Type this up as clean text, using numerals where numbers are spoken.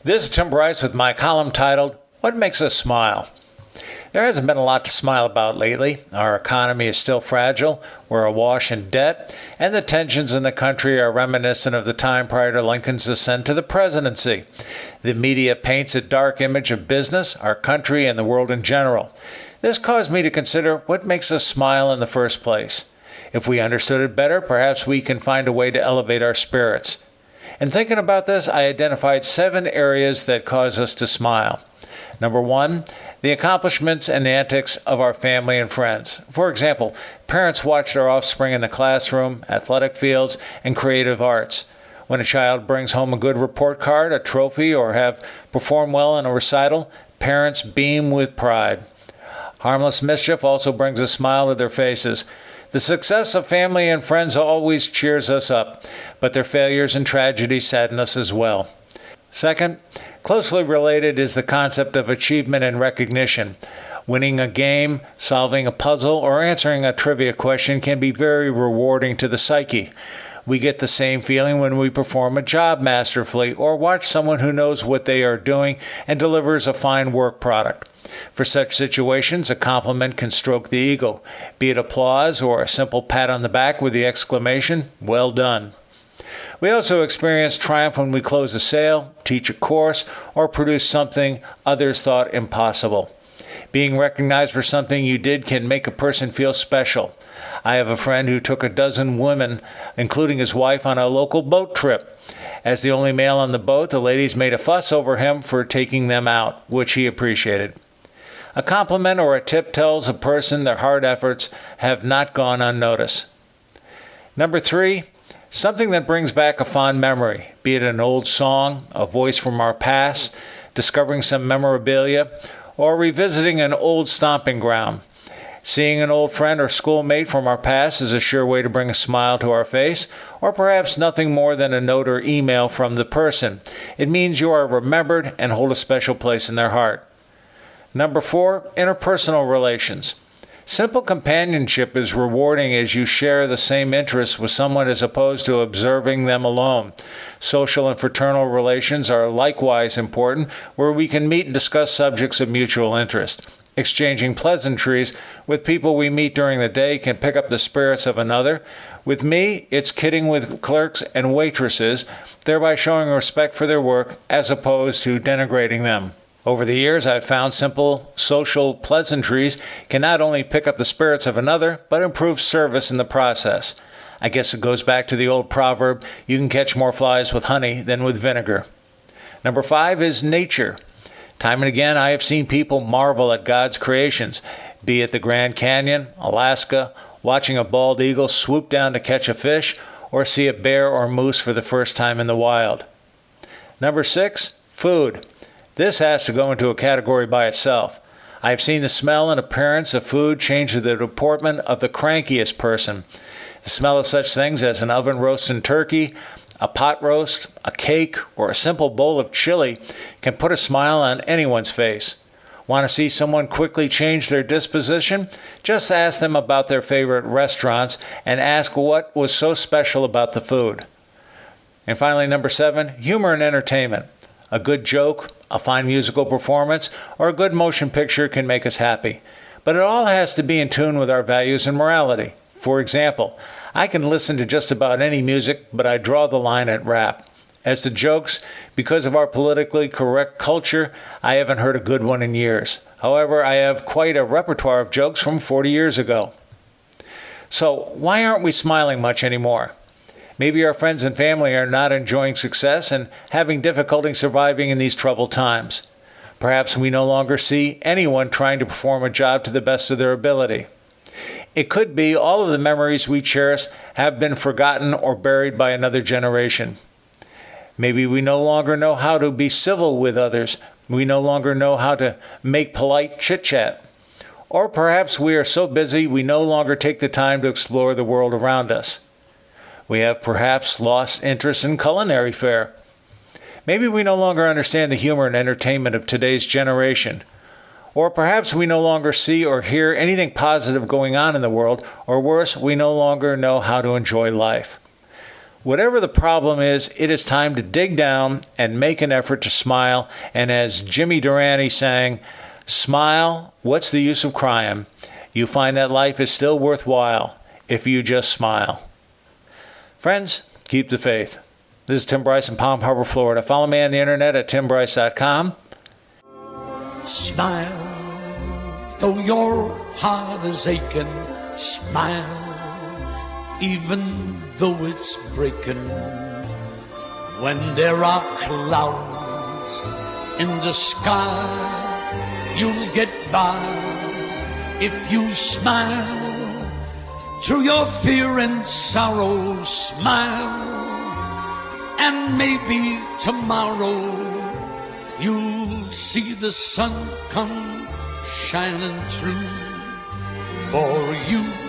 This is Tim Bryce with my column titled, What Makes Us Smile? There hasn't been a lot to smile about lately. Our economy is still fragile, we're awash in debt, and the tensions in the country are reminiscent of the time prior to Lincoln's ascent to the presidency. The media paints a dark image of business, our country, and the world in general. This caused me to consider what makes us smile in the first place. If we understood it better, perhaps we can find a way to elevate our spirits. In thinking about this, I identified 7 areas that cause us to smile. Number 1, the accomplishments and antics of our family and friends. For example, parents watch their offspring in the classroom, athletic fields, and creative arts. When a child brings home a good report card, a trophy, or have performed well in a recital, parents beam with pride. Harmless mischief also brings a smile to their faces. The success of family and friends always cheers us up, but their failures and tragedies sadden us as well. Second, closely related is the concept of achievement and recognition. Winning a game, solving a puzzle, or answering a trivia question can be very rewarding to the psyche. We get the same feeling when we perform a job masterfully or watch someone who knows what they are doing and delivers a fine work product. For such situations, a compliment can stroke the ego, be it applause or a simple pat on the back with the exclamation, "Well done." We also experience triumph when we close a sale, teach a course, or produce something others thought impossible. Being recognized for something you did can make a person feel special. I have a friend who took a dozen women, including his wife, on a local boat trip. As the only male on the boat, the ladies made a fuss over him for taking them out, which he appreciated. A compliment or a tip tells a person their hard efforts have not gone unnoticed. Number 3, something that brings back a fond memory, be it an old song, a voice from our past, discovering some memorabilia, or revisiting an old stomping ground. Seeing an old friend or schoolmate from our past is a sure way to bring a smile to our face, or perhaps nothing more than a note or email from the person. It means you are remembered and hold a special place in their heart. Number 4, interpersonal relations. Simple companionship is rewarding as you share the same interests with someone as opposed to observing them alone. Social and fraternal relations are likewise important, where we can meet and discuss subjects of mutual interest. Exchanging pleasantries with people we meet during the day can pick up the spirits of another. With me, it's kidding with clerks and waitresses, thereby showing respect for their work as opposed to denigrating them. Over the years, I've found simple social pleasantries can not only pick up the spirits of another, but improve service in the process. I guess it goes back to the old proverb, you can catch more flies with honey than with vinegar. Number 5 is nature. Time and again, I have seen people marvel at God's creations, be it the Grand Canyon, Alaska, watching a bald eagle swoop down to catch a fish, or see a bear or moose for the first time in the wild. Number 6, food. This has to go into a category by itself. I have seen the smell and appearance of food change the deportment of the crankiest person. The smell of such things as an oven-roasted turkey, a pot roast, a cake, or a simple bowl of chili can put a smile on anyone's face. Want to see someone quickly change their disposition? Just ask them about their favorite restaurants and ask what was so special about the food. And finally, number 7, humor and entertainment. A good joke, a fine musical performance, or a good motion picture can make us happy. But it all has to be in tune with our values and morality. For example, I can listen to just about any music, but I draw the line at rap. As to jokes, because of our politically correct culture, I haven't heard a good one in years. However, I have quite a repertoire of jokes from 40 years ago. So, why aren't we smiling much anymore? Maybe our friends and family are not enjoying success and having difficulty surviving in these troubled times. Perhaps we no longer see anyone trying to perform a job to the best of their ability. It could be all of the memories we cherish have been forgotten or buried by another generation. Maybe we no longer know how to be civil with others. We no longer know how to make polite chit-chat. Or perhaps we are so busy we no longer take the time to explore the world around us. We have perhaps lost interest in culinary fare. Maybe we no longer understand the humor and entertainment of today's generation. Or perhaps we no longer see or hear anything positive going on in the world, or worse, we no longer know how to enjoy life. Whatever the problem is, it is time to dig down and make an effort to smile. And as Jimmy Durante sang, smile, what's the use of crying? You find that life is still worthwhile if you just smile. Friends, keep the faith. This is Tim Bryce in Palm Harbor, Florida. Follow me on the internet at timbryce.com. Smile, though your heart is aching. Smile, even though it's breaking. When there are clouds in the sky, you'll get by if you smile. Through your fear and sorrow, smile. And maybe tomorrow you'll see the sun come shining through for you.